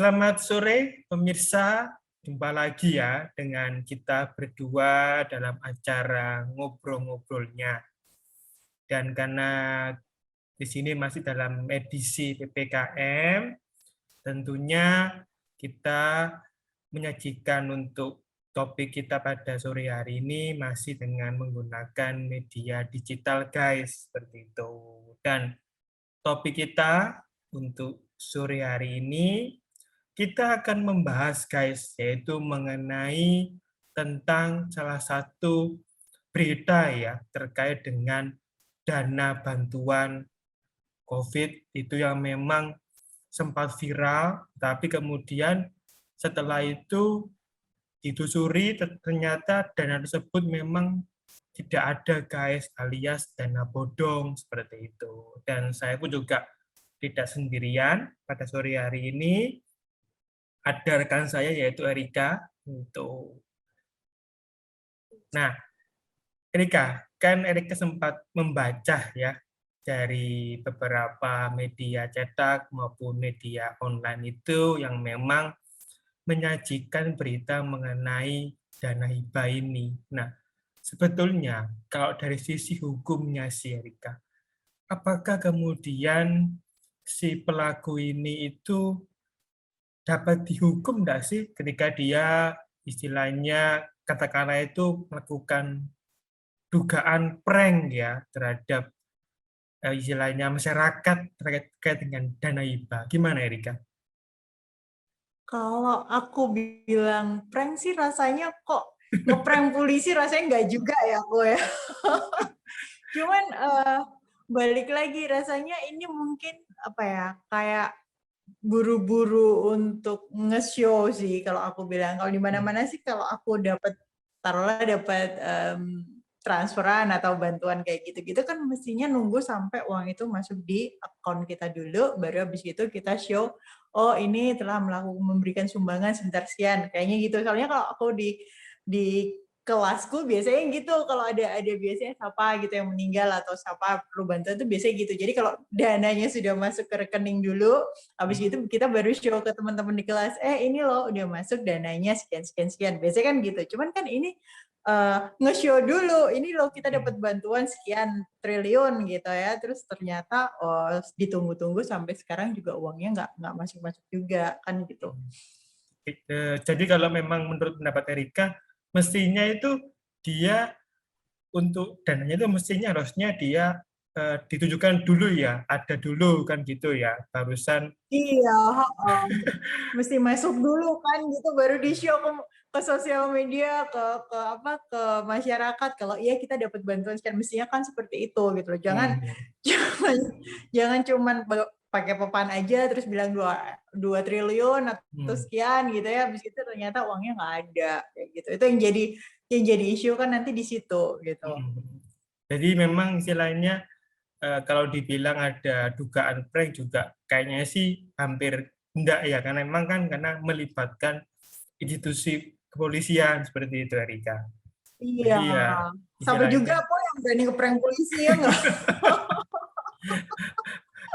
Selamat sore pemirsa, jumpa lagi ya dengan kita berdua dalam acara ngobrol-ngobrolnya. Dan karena di sini masih dalam edisi PPKM, tentunya kita menyajikan untuk topik kita pada sore hari ini masih dengan menggunakan media digital guys, seperti itu. Dan topik kita untuk sore hari ini kita akan membahas guys, yaitu mengenai tentang salah satu berita ya terkait dengan dana bantuan COVID itu yang memang sempat viral, tapi kemudian setelah itu ditelusuri ternyata dana tersebut memang tidak ada guys, alias dana bodong seperti itu. Dan saya pun juga tidak sendirian pada sore hari ini, ada rekan saya yaitu Erika. Nah, Erika, kan Erika sempat membaca ya dari beberapa media cetak maupun media online itu yang memang menyajikan berita mengenai dana hibah ini. Nah, sebetulnya kalau dari sisi hukumnya sih Erika, apakah kemudian si pelaku ini itu dapat dihukum nggak sih ketika dia istilahnya katakanlah itu melakukan dugaan prank ya terhadap istilahnya masyarakat terkait dengan dana hibah. Gimana Erika? Kalau aku bilang prank sih rasanya kok ngeprank polisi rasanya nggak juga ya aku ya. Cuman balik lagi rasanya ini mungkin apa ya kayak buru-buru untuk nge-show sih kalau aku bilang. Kalau di mana-mana sih kalau aku dapat taruhlah dapat transferan atau bantuan kayak gitu-gitu kan mestinya nunggu sampai uang itu masuk di akun kita dulu, baru habis itu kita show, oh ini telah memberikan sumbangan sebentar sekian, kayaknya gitu. Soalnya kalau aku di kelasku biasanya gitu, kalau ada biasanya siapa gitu yang meninggal atau siapa perlu bantuan itu biasanya gitu. Jadi kalau dananya sudah masuk ke rekening dulu, habis itu kita baru show ke teman-teman di kelas, ini loh udah masuk dananya sekian. Biasanya kan gitu. Cuman kan ini nge-show dulu, ini loh kita dapat bantuan sekian triliun gitu ya, terus ternyata ditunggu-tunggu sampai sekarang juga uangnya nggak masuk-masuk juga kan gitu. Jadi kalau memang menurut pendapat Erika, mestinya itu dia untuk dananya itu mestinya harusnya dia ditujukan dulu ya, ada dulu kan gitu ya, barusan. Iya, mesti masuk dulu kan gitu baru di-show ke sosial media ke masyarakat kalau iya kita dapat bantuan sekian, mestinya kan seperti itu gitu loh. Jangan jangan cuman pakai papan aja terus bilang 2 triliun atau sekian gitu ya, habis itu ternyata uangnya nggak ada kayak gitu. Itu yang jadi isu kan nanti di situ gitu. Jadi memang istilahnya kalau dibilang ada dugaan prank juga kayaknya sih hampir enggak ya, karena memang kan karena melibatkan institusi kepolisian seperti itu Erika. Iya, Jadi ya sampai juga istilahnya. kok yang berani ngeprank polisi ya nggak?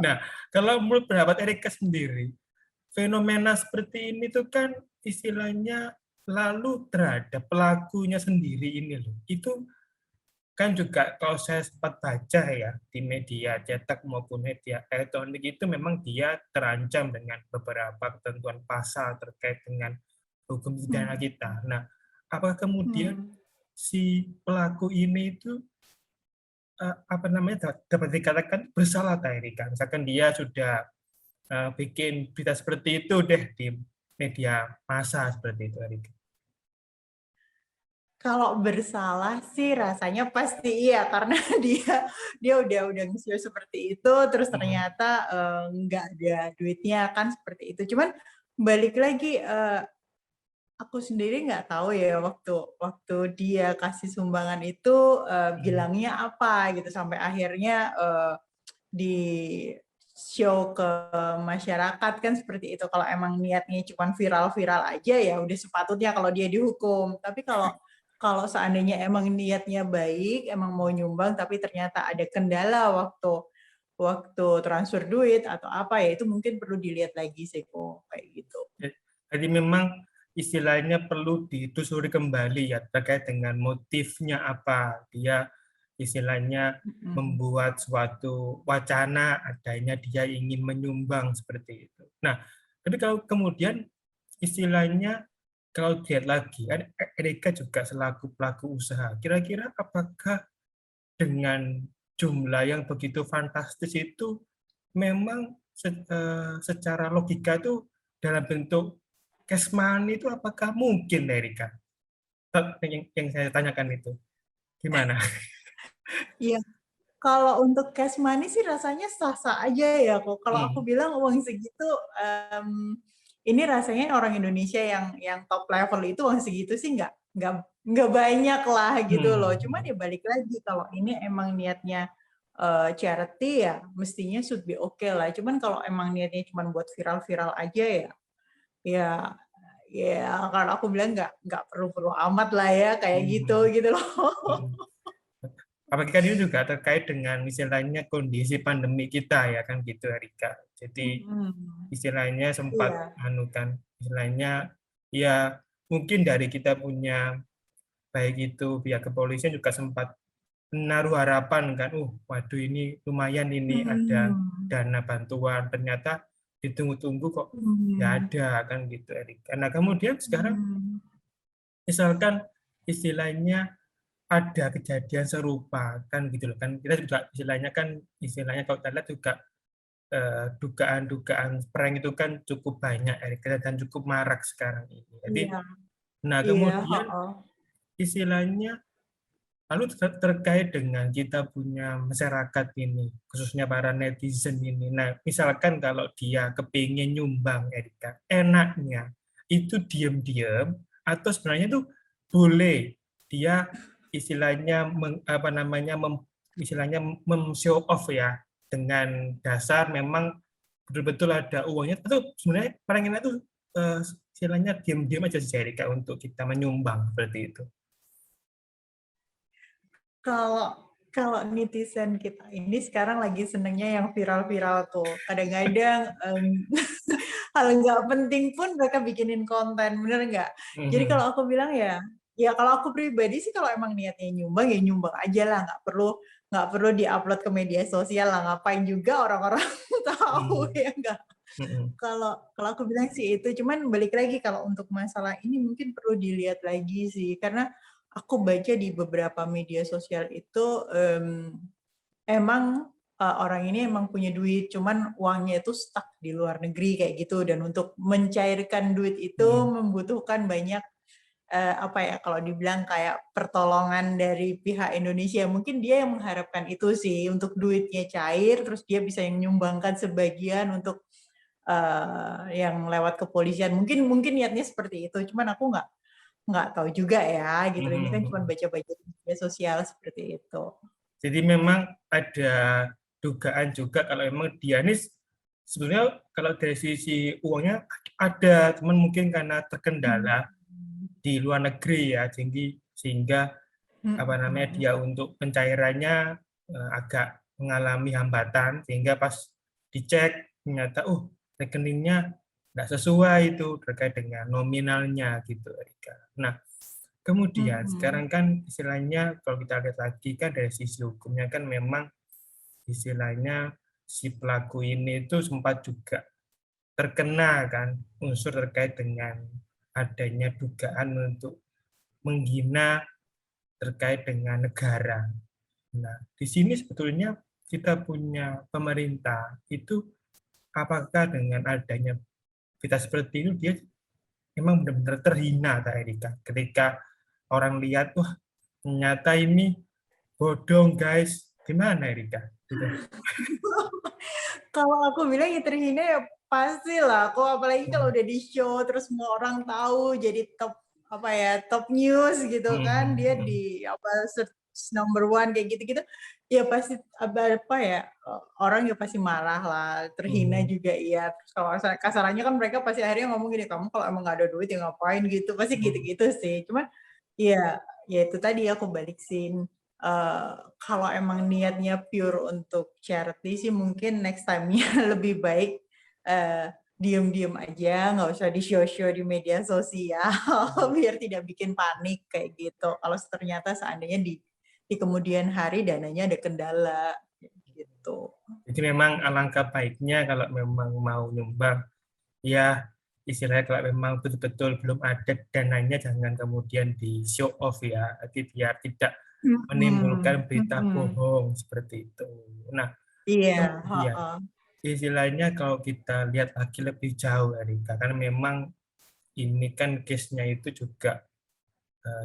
Nah, kalau menurut pendapat Erika sendiri, fenomena seperti ini tuh kan istilahnya lalu terhadap pelakunya sendiri ini loh. Itu kan juga kalau saya sempat baca ya di media cetak maupun media elektronik itu memang dia terancam dengan beberapa ketentuan pasal terkait dengan hukum pidana kita. Nah, apakah kemudian si pelaku ini itu apa namanya dapat dikatakan bersalah tak Erika? Misalkan dia sudah bikin berita seperti itu deh di media massa seperti itu Erika. Kalau bersalah sih rasanya pasti iya karena dia udah nge-show seperti itu terus ternyata nggak ada duitnya kan seperti itu. Cuman balik lagi aku sendiri nggak tahu ya waktu dia kasih sumbangan itu bilangnya apa gitu sampai akhirnya di show ke masyarakat kan seperti itu. Kalau emang niatnya cuma viral-viral aja ya udah sepatutnya kalau dia dihukum. Tapi kalau seandainya emang niatnya baik, emang mau nyumbang tapi ternyata ada kendala waktu transfer duit atau apa ya itu mungkin perlu dilihat lagi sih kok kayak gitu. Jadi memang istilahnya perlu ditelusuri kembali ya terkait dengan motifnya apa. Dia istilahnya membuat suatu wacana adanya dia ingin menyumbang seperti itu. Nah, tapi kalau kemudian istilahnya kalau lihat lagi, Erika juga selaku pelaku usaha, kira-kira apakah dengan jumlah yang begitu fantastis itu memang secara logika itu dalam bentuk cash money itu apakah mungkin, Erika? Yang saya tanyakan itu, gimana? Iya, kalau untuk cash money sih rasanya sah-sah aja ya kok. Kalau aku bilang uang segitu, ini rasanya orang Indonesia yang top level itu uang segitu sih nggak banyak lah gitu loh. Cuman ya balik lagi kalau ini emang niatnya charity ya mestinya should be okay lah. Cuman kalau emang niatnya cuma buat viral-viral aja ya kalau aku bilang nggak perlu amat lah ya kayak gitu loh. Apalagi kan ini juga terkait dengan istilahnya kondisi pandemi kita ya kan gitu Erika. Jadi istilahnya sempat kan istilahnya ya mungkin dari kita punya baik itu pihak kepolisian juga sempat menaruh harapan kan, waduh ini lumayan ini ada dana bantuan, ternyata ditunggu-tunggu kok nggak ada kan gitu Erika. Nah kemudian sekarang misalkan istilahnya ada kejadian serupa kan gitu loh kan kita juga istilahnya kalau kita lihat juga dugaan-dugaan prank itu kan cukup banyak Erika dan cukup marak sekarang ini. Jadi nah kemudian istilahnya lalu terkait dengan kita punya masyarakat ini, khususnya para netizen ini. Nah, misalkan kalau dia kepingin nyumbang, Erika, enaknya itu diam-diam atau sebenarnya itu boleh dia istilahnya istilahnya show off ya dengan dasar memang betul-betul ada uangnya atau sebenarnya paling enak itu istilahnya diam-diam aja sih Erika untuk kita menyumbang seperti itu. Kalau netizen kita ini sekarang lagi senengnya yang viral-viral tuh. Kadang-kadang hal nggak penting pun mereka bikinin konten, bener nggak? Jadi kalau aku bilang ya kalau aku pribadi sih kalau emang niatnya nyumbang ya nyumbang aja lah, nggak perlu diupload ke media sosial lah. Ngapain juga orang-orang tahu ya nggak? Kalau aku bilang sih itu, cuman balik lagi kalau untuk masalah ini mungkin perlu dilihat lagi sih, karena aku baca di beberapa media sosial itu emang orang ini emang punya duit, cuman uangnya itu stuck di luar negeri kayak gitu, dan untuk mencairkan duit itu membutuhkan banyak kalau dibilang kayak pertolongan dari pihak Indonesia, mungkin dia yang mengharapkan itu sih untuk duitnya cair, terus dia bisa yang menyumbangkan sebagian untuk yang lewat kepolisian. Mungkin niatnya seperti itu, cuman aku nggak tahu juga ya gitu. Ini kan cuma baca-baca di media sosial seperti itu. Jadi memang ada dugaan juga kalau memang dia ini sebenarnya kalau dari sisi uangnya ada, teman mungkin karena terkendala di luar negeri ya, sehingga dia untuk pencairannya agak mengalami hambatan sehingga pas dicek ternyata rekeningnya nggak sesuai itu terkait dengan nominalnya gitu Erika. Nah kemudian sekarang kan istilahnya kalau kita lihat lagi kan dari sisi hukumnya kan memang istilahnya si pelaku ini itu sempat juga terkena kan unsur terkait dengan adanya dugaan untuk menghina terkait dengan negara. Nah, di sini sebetulnya kita punya pemerintah itu apakah dengan adanya kita seperti itu dia memang benar-benar terhina Kak Erika ketika orang lihat ternyata ini bodong guys, gimana Erika? Gitu. Kalau aku bilang ya terhina ya pasti lah. Kok apalagi kalau udah di show terus semua orang tahu jadi top news gitu kan, dia di number one kayak gitu-gitu, ya pasti orang ya pasti marah lah, terhina juga iya. Terus kalau kasarannya kan mereka pasti akhirnya ngomong gini, kamu kalau emang nggak ada duit ya ngapain gitu, pasti gitu-gitu sih. Cuman ya itu tadi aku balikin kalau emang niatnya pure untuk charity sih mungkin next time-nya lebih baik diem-diem aja, nggak usah di-show-show di media sosial biar tidak bikin panik kayak gitu. Kalau ternyata seandainya di kemudian hari dananya ada kendala gitu. Jadi memang alangkah baiknya kalau memang mau nyumbang, ya istilahnya kalau memang betul-betul belum ada dananya jangan kemudian di show off ya, jadi biar tidak menimbulkan berita bohong seperti itu. Nah, Iya, kemudian istilahnya kalau kita lihat lagi lebih jauh, Erika, karena memang ini kan case-nya itu juga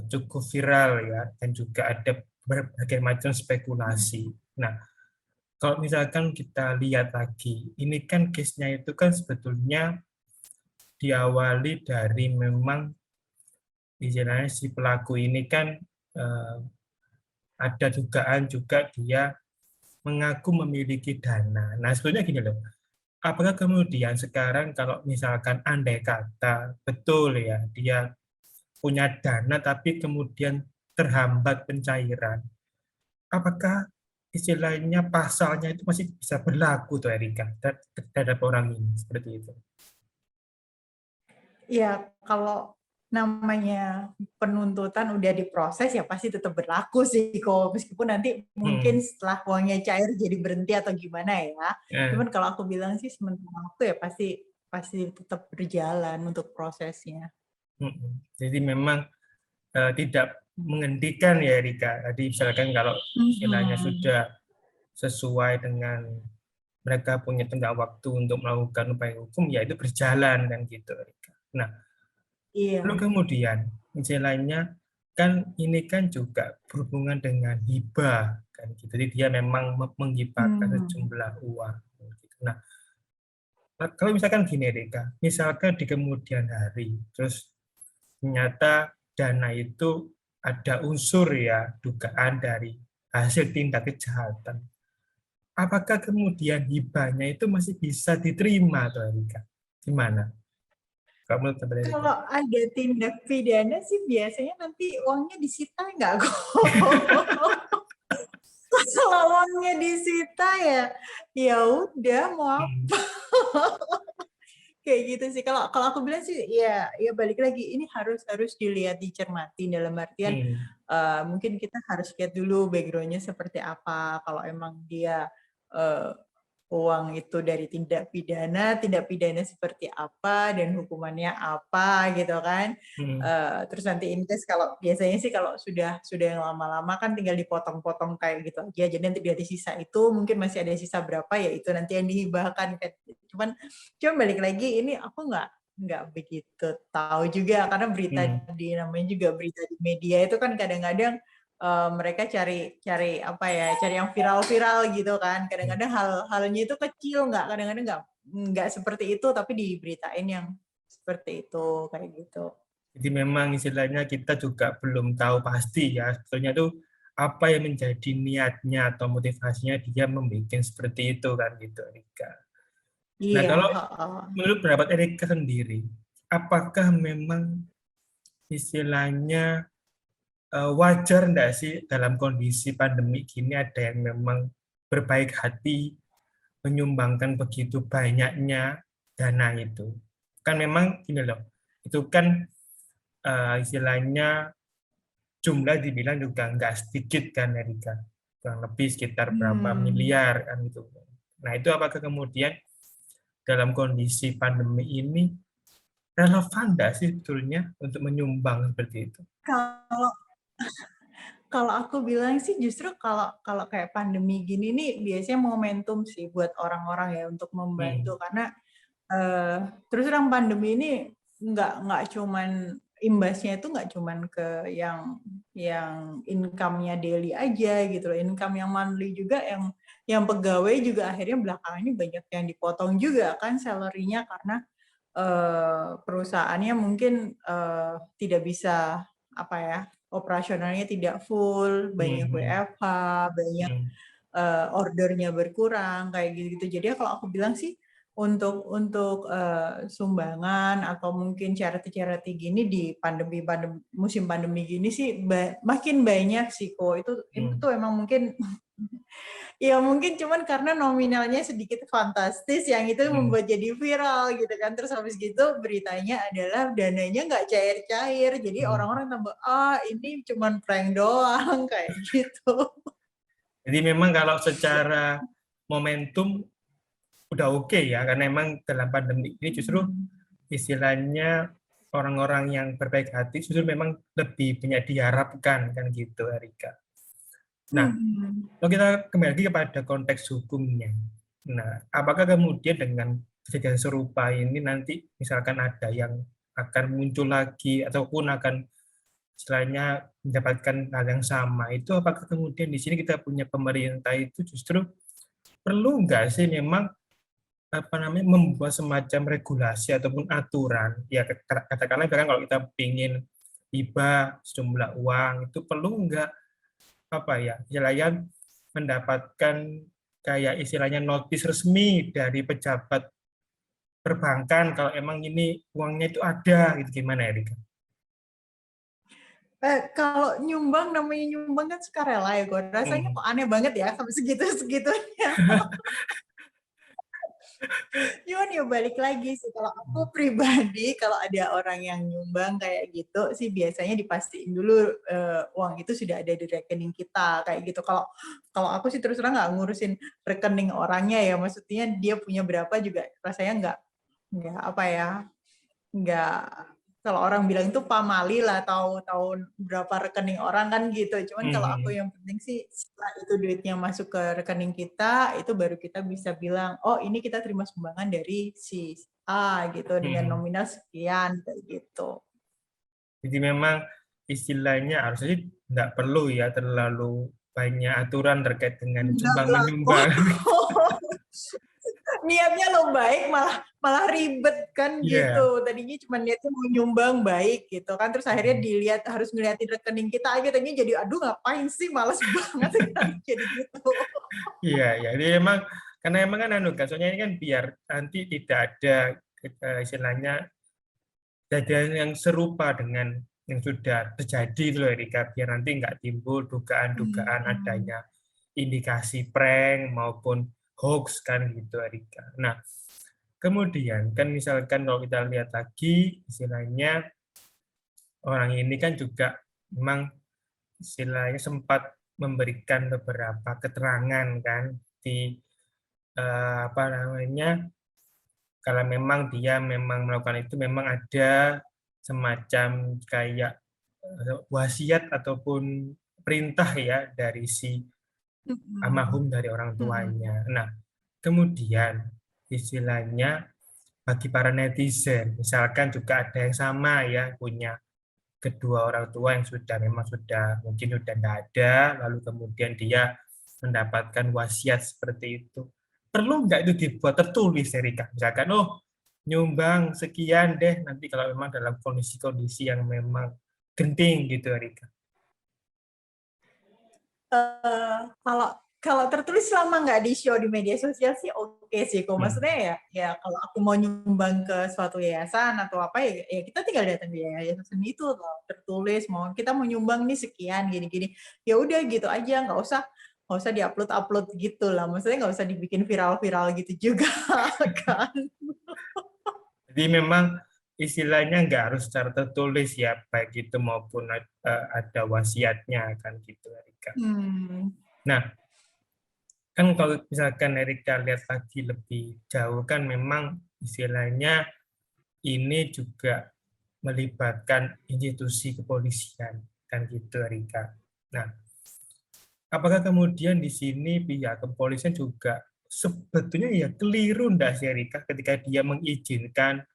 cukup viral ya, dan juga ada berbagai macam spekulasi. Nah, kalau misalkan kita lihat lagi, ini kan case-nya itu kan sebetulnya diawali dari memang istilahnya si pelaku ini kan ada dugaan juga dia mengaku memiliki dana. Nah, sebetulnya gini loh, apakah kemudian sekarang kalau misalkan andai kata betul ya dia punya dana tapi kemudian terhambat pencairan, apakah istilahnya pasalnya itu masih bisa berlaku tuh Erika terhadap orang ini seperti itu? Ya, kalau namanya penuntutan udah diproses ya pasti tetap berlaku sih kok, meskipun nanti mungkin setelah uangnya cair jadi berhenti atau gimana ya. Cuman kalau aku bilang sih sementara waktu ya pasti tetap berjalan untuk prosesnya. Jadi memang tidak menghentikan ya Erika. Tadi misalkan kalau istilahnya sudah sesuai dengan mereka punya tenggat waktu untuk melakukan upaya hukum, ya itu berjalan kan gitu Erika. Nah, lalu Iya. kemudian istilahnya kan ini kan juga berhubungan dengan hibah kan gitu. Jadi dia memang menghibahkan sejumlah uang. Gitu. Nah, kalau misalkan gini Erika, misalkan di kemudian hari, terus ternyata dana itu ada unsur ya dugaan dari hasil tindak kejahatan. Apakah kemudian hibahnya itu masih bisa diterima atau Erika? Gimana? Kamu menurut Erika? Kalau ada tindak pidana sih biasanya nanti uangnya disita nggak kok? Kalau uangnya disita ya udah mau apa? Kayak gitu sih. Kalau aku bilang sih ya balik lagi ini harus dilihat dicermati dalam artian mungkin kita harus lihat dulu background-nya seperti apa. Kalau emang dia uang itu dari tindak pidana seperti apa dan hukumannya apa gitu kan. Terus nanti in case kalau biasanya sih kalau sudah yang lama-lama kan tinggal dipotong-potong kayak gitu aja. Jadi nanti dari sisa itu mungkin masih ada sisa berapa ya itu nanti yang dihibahkan. Cuman balik lagi ini aku nggak begitu tahu juga karena berita namanya juga berita di media itu kan kadang-kadang mereka cari apa ya, cari yang viral-viral gitu kan. Kadang-kadang halnya itu kecil, kadang-kadang nggak seperti itu, tapi diberitain yang seperti itu kayak gitu. Jadi memang istilahnya kita juga belum tahu pasti ya, sebetulnya itu apa yang menjadi niatnya atau motivasinya dia membuat seperti itu kan gitu Erika. Nah Iya. kalau menurut pendapat Erika sendiri, apakah memang istilahnya wajar enggak sih dalam kondisi pandemi gini ada yang memang berbaik hati menyumbangkan begitu banyaknya dana itu? Kan memang gini loh, itu kan istilahnya jumlah dibilang juga nggak sedikit kan Erika, kurang lebih sekitar berapa miliar kan itu. Nah itu apakah kemudian dalam kondisi pandemi ini relevan nggak sih sebetulnya untuk menyumbang seperti itu? Kalau aku bilang sih justru kalau kayak pandemi gini nih biasanya momentum sih buat orang-orang ya untuk membantu karena terus terang pandemi ini nggak cuman imbasnya itu nggak cuman ke yang income-nya daily aja gitu loh, income yang monthly juga yang pegawai juga akhirnya belakangan ini banyak yang dipotong juga kan salary-nya karena perusahaannya mungkin tidak bisa apa ya operasionalnya tidak full, banyak WFH, banyak ordernya berkurang kayak gitu. Jadi kalau aku bilang sih sumbangan atau mungkin charity gini di musim pandemi gini sih makin banyak sih kok. Itu emang mungkin ya mungkin cuman karena nominalnya sedikit fantastis yang itu membuat jadi viral gitu kan. Terus habis gitu beritanya adalah dananya nggak cair-cair. Jadi orang-orang tambah ini cuman prank doang kayak gitu. Jadi memang kalau secara momentum udah oke ya, karena memang dalam pandemi ini justru istilahnya orang-orang yang berbaik hati justru memang lebih banyak diharapkan kan gitu, Erika. Nah, kalau kita kembali lagi kepada konteks hukumnya. Nah, apakah kemudian dengan kejadian serupa ini nanti misalkan ada yang akan muncul lagi ataupun akan istilahnya mendapatkan hal yang sama, itu apakah kemudian di sini kita punya pemerintah itu justru perlu nggak sih memang membuat semacam regulasi ataupun aturan, ya katakanlah kalau kita ingin hibah sejumlah uang itu perlu nggak istilahnya mendapatkan kayak istilahnya notis resmi dari pejabat perbankan kalau emang ini uangnya itu ada, gitu gimana Erika? Kalau namanya nyumbang kan sukarela ya, gue rasanya kok aneh banget ya sampai segitunya. Cuman ya balik lagi sih, kalau aku pribadi kalau ada orang yang nyumbang kayak gitu sih biasanya dipastiin dulu uang itu sudah ada di rekening kita kayak gitu. Kalau aku sih terus terang nggak ngurusin rekening orangnya ya, maksudnya dia punya berapa juga rasanya nggak kalau orang bilang itu pamali lah, tahu berapa rekening orang kan gitu. Cuman kalau aku yang penting sih setelah itu duitnya masuk ke rekening kita, itu baru kita bisa bilang, oh ini kita terima sumbangan dari si A gitu dengan nominal sekian kayak gitu. Jadi memang istilahnya harusnya nggak perlu ya terlalu banyak aturan terkait dengan sumbang menyumbang. Niatnya lo baik malah ribet kan gitu. Tadinya cuma niatnya mau nyumbang baik gitu kan, terus akhirnya harus ngeliatin rekening kita aja, tadinya jadi aduh ngapain sih, males banget kan jadi gitu. Iya, jadi memang karena emang kan soalnya ini kan biar nanti tidak ada istilahnya kejadian yang serupa dengan yang sudah terjadi itu loh Erika, biar nanti nggak timbul dugaan-dugaan adanya indikasi prank maupun hoax kan gitu Erika. Nah, kemudian kan misalkan kalau kita lihat lagi istilahnya orang ini kan juga memang istilahnya sempat memberikan beberapa keterangan kan di kalau memang dia memang melakukan itu memang ada semacam kayak wasiat ataupun perintah ya dari si almarhum dari orang tuanya. Nah, kemudian istilahnya bagi para netizen, misalkan juga ada yang sama ya, punya kedua orang tua yang sudah mungkin sudah tidak ada, lalu kemudian dia mendapatkan wasiat seperti itu. Perlu nggak itu dibuat tertulis, Erika? Misalkan, nyumbang sekian deh, nanti kalau memang dalam kondisi-kondisi yang memang genting gitu, Erika. Kalau tertulis selama nggak di show di media sosial sih oke sih kok. Maksudnya ya kalau aku mau nyumbang ke suatu yayasan atau apa ya kita tinggal datang di yayasan itu loh, tertulis kita mau nyumbang nih sekian gini-gini. Ya udah gitu aja, nggak usah diupload gitu lah. Maksudnya nggak usah dibikin viral-viral gitu juga kan. Jadi memang istilahnya nggak harus secara tertulis ya, baik itu maupun ada wasiatnya kan gitu, Erika. Nah, kan kalau misalkan Erika lihat lagi lebih jauh kan memang istilahnya ini juga melibatkan institusi kepolisian kan gitu Erika. Nah, apakah kemudian di sini pihak kepolisian juga sebetulnya ya keliru enggak sih Erika ketika dia mengizinkan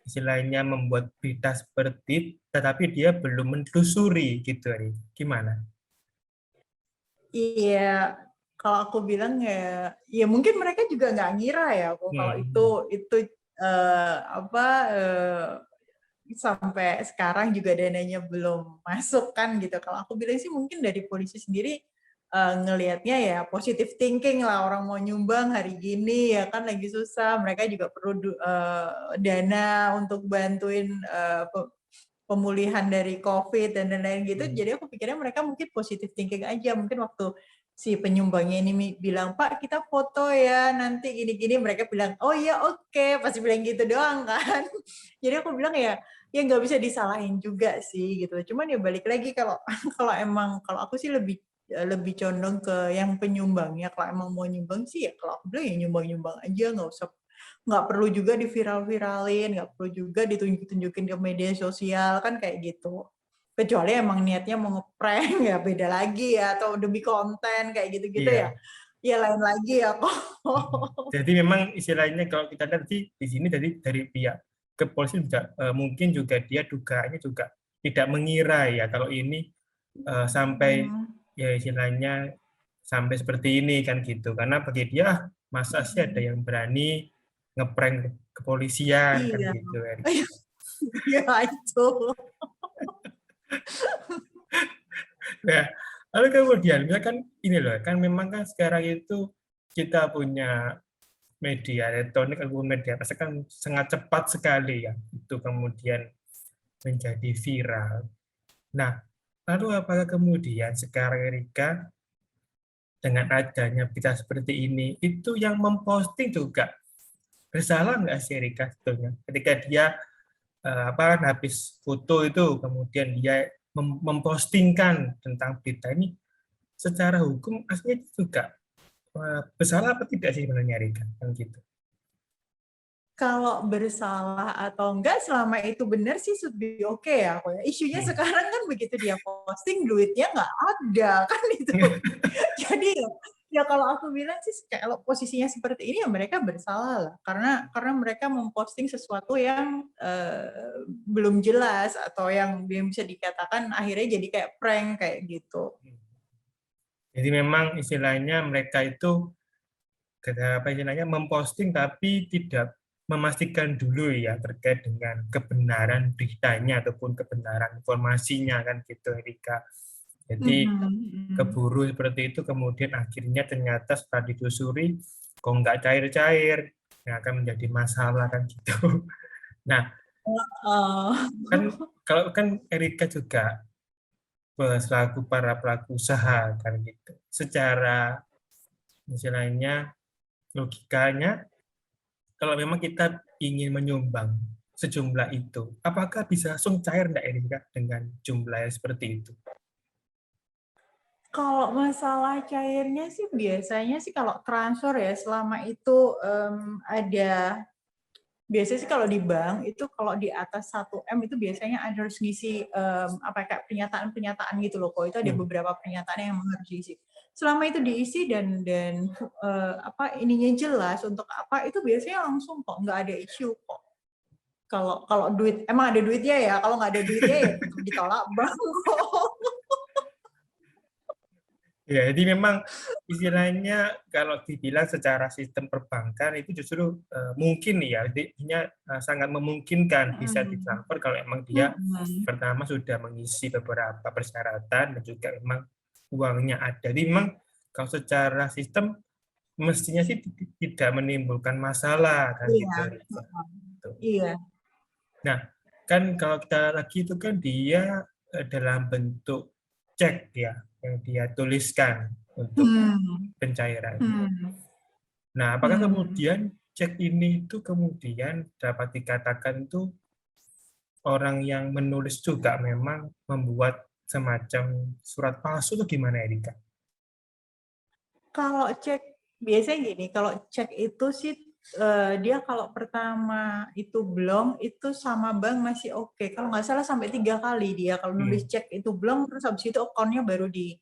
istilahnya membuat berita seperti itu, tetapi dia belum menelusuri gitu Erika. Gimana? Iya, kalau aku bilang ya mungkin mereka juga nggak ngira ya kalau itu sampai sekarang juga dananya belum masuk kan gitu. Kalau aku bilang sih mungkin dari polisi sendiri ngelihatnya ya positive thinking lah, orang mau nyumbang hari gini ya kan lagi susah, mereka juga perlu dana untuk bantuin pemulihan dari COVID dan lain-lain gitu. Jadi aku pikirnya mereka mungkin positive thinking aja. Mungkin waktu si penyumbangnya ini bilang, Pak kita foto ya nanti gini-gini, mereka bilang oh iya oke, pasti bilang gitu doang kan. Jadi aku bilang ya nggak bisa disalahin juga sih gitu. Cuman ya balik lagi kalau aku sih lebih condong ke yang penyumbangnya. Kalau emang mau nyumbang sih ya kalau aku bilang ya nyumbang aja, nggak perlu juga diviral-viralin, nggak perlu juga ditunjuk-tunjukin ke media sosial kan kayak gitu. Kecuali emang niatnya mau ngeprank ya beda lagi ya, atau demi konten kayak gitu-gitu ya. Iya. Ya lain lagi ya kok. Jadi memang istilahnya kalau kita lihat di sini dari pihak kepolisian juga mungkin juga dia dugaannya juga tidak mengira ya kalau ini sampai ya istilahnya sampai seperti ini kan gitu. Karena bagi dia masa sih ada yang berani ngeprank kepolisian kan Iya. gitu kan. Iya itu. Nah, lalu kemudian misalkan ini loh kan memang kan sekarang itu kita punya media elektronik ataupun media massa kan sangat cepat sekali ya itu kemudian menjadi viral. Nah, lalu apakah kemudian sekarang Erika dengan adanya berita seperti ini itu yang memposting juga bersalah nggak sih Erika sebetulnya ketika dia habis foto itu kemudian dia mempostingkan tentang berita ini secara hukum aslinya juga bersalah apa tidak sih sebenarnya Erika kan gitu. Kalau bersalah atau enggak selama itu benar sih should be okay ya. Isunya sekarang kan begitu dia posting duitnya nggak ada kan itu. Jadi ya kalau aku bilang sih kalau posisinya seperti ini ya mereka bersalah lah karena mereka memposting sesuatu yang belum jelas atau yang bisa dikatakan akhirnya jadi kayak prank kayak gitu. Jadi memang istilahnya mereka itu istilahnya memposting tapi tidak memastikan dulu ya terkait dengan kebenaran beritanya ataupun kebenaran informasinya kan gitu Erika. Jadi keburu seperti itu kemudian akhirnya ternyata setelah ditelusuri kok nggak cair-cair yang akan menjadi masalah kan gitu. Nah, kan kalau kan Erika juga selaku para pelaku usaha kan gitu. Secara istilahnya logikanya kalau memang kita ingin menyumbang sejumlah itu, apakah bisa langsung cair enggak Erika dengan jumlah seperti itu? Kalau masalah cairnya sih biasanya sih kalau transfer ya selama itu ada biasanya sih kalau di bank itu kalau di atas 1 M itu biasanya harus ngisi kayak pernyataan-pernyataan gitu loh. Kok itu ada beberapa pernyataan yang harus diisi. Selama itu diisi dan ininya jelas untuk apa itu biasanya langsung kok nggak ada isu kok. Kalau duit emang ada duitnya ya, kalau nggak ada duitnya ya tetap ditolak bank kok. Ya, jadi memang istilahnya kalau dibilang secara sistem perbankan itu justru mungkin ya, intinya sangat memungkinkan bisa ditransfer kalau memang dia pertama sudah mengisi beberapa persyaratan dan juga memang uangnya ada. Jadi memang kalau secara sistem mestinya sih tidak menimbulkan masalah kan gitu. Iya. Nah, kan kalau kita lagi itu kan dia dalam bentuk cek ya yang dia tuliskan untuk pencairannya. Nah, apakah kemudian cek ini itu kemudian dapat dikatakan itu orang yang menulis juga memang membuat semacam surat palsu itu gimana Erika? Kalau cek biasanya gini, kalau cek itu sih dia kalau pertama itu belum, itu sama bank masih oke. Kalau nggak salah sampai 3 kali dia kalau nulis cek itu belum, terus habis itu account-nya baru di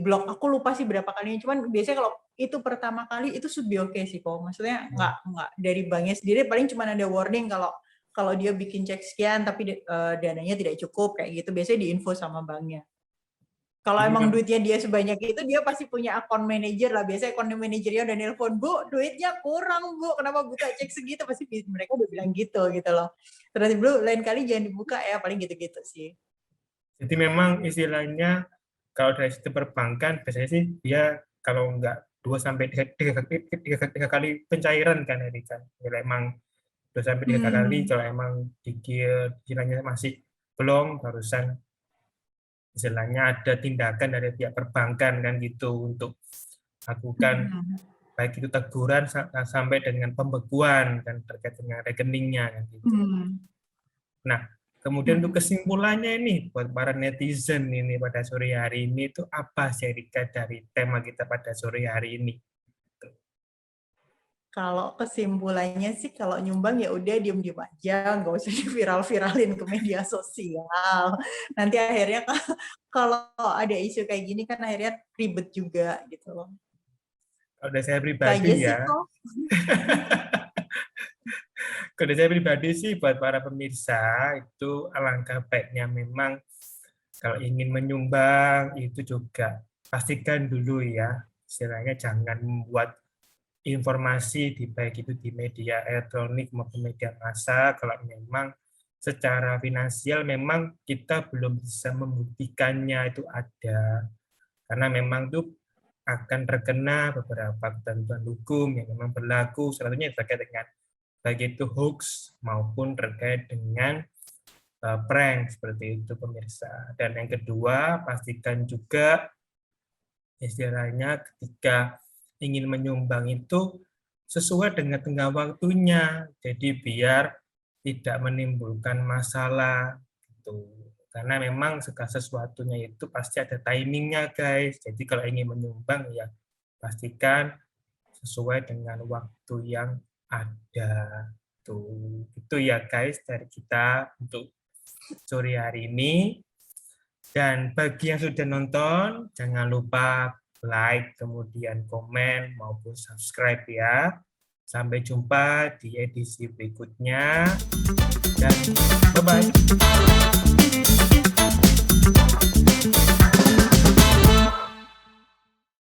blok. Aku lupa sih berapa kalinya. Cuman biasanya kalau itu pertama kali itu should be oke sih kok. Maksudnya nggak dari banknya sendiri paling cuma ada warning kalau dia bikin cek sekian tapi dananya tidak cukup kayak gitu. Biasanya diinfo sama banknya. Kalau emang duitnya dia sebanyak itu, dia pasti punya account manager lah. Biasanya account manajernya udah nelpon, Bu, duitnya kurang, Bu. Kenapa buka cek segitu? Pasti mereka udah bilang gitu loh. Terus, Bu, lain kali jangan dibuka ya. Paling gitu-gitu sih. Jadi memang istilahnya kalau dari sistem perbankan biasanya sih dia kalau nggak 2 sampai 3 kali pencairan kan Eri kan. Kalau emang 2 sampai 3 kali, kalau emang dikiranya masih belum, barusan istilahnya ada tindakan dari pihak perbankan kan gitu untuk lakukan baik itu teguran sampai dengan pembekuan kan terkait dengan rekeningnya kan gitu. Nah, kemudian untuk kesimpulannya ini buat para netizen ini pada sore hari ini itu apa sih Erika dari tema kita pada sore hari ini? Kalau kesimpulannya sih kalau nyumbang ya udah diem-diem aja, nggak usah viral-viralin ke media sosial. Nanti akhirnya kalau ada isu kayak gini kan akhirnya ribet juga gitu loh. Kalau dari saya pribadi ya, kalau dari saya pribadi sih buat para pemirsa itu alangkah baiknya memang kalau ingin menyumbang itu juga pastikan dulu ya, istilahnya jangan membuat informasi di baik itu di media elektronik maupun media massa kalau memang secara finansial memang kita belum bisa membuktikannya itu ada, karena memang itu akan terkena beberapa ketentuan hukum yang memang berlaku, salah satunya terkait dengan baik itu hoax maupun terkait dengan prank seperti itu pemirsa. Dan yang kedua, pastikan juga istilahnya ketika ingin menyumbang itu sesuai dengan tengah waktunya. Jadi biar tidak menimbulkan masalah gitu. Karena memang segala sesuatunya itu pasti ada timingnya guys. Jadi kalau ingin menyumbang ya pastikan sesuai dengan waktu yang ada. Tuh, itu ya guys dari kita untuk sore hari ini. Dan bagi yang sudah nonton, jangan lupa like, kemudian komen, maupun subscribe ya. Sampai jumpa di edisi berikutnya. Dan bye-bye.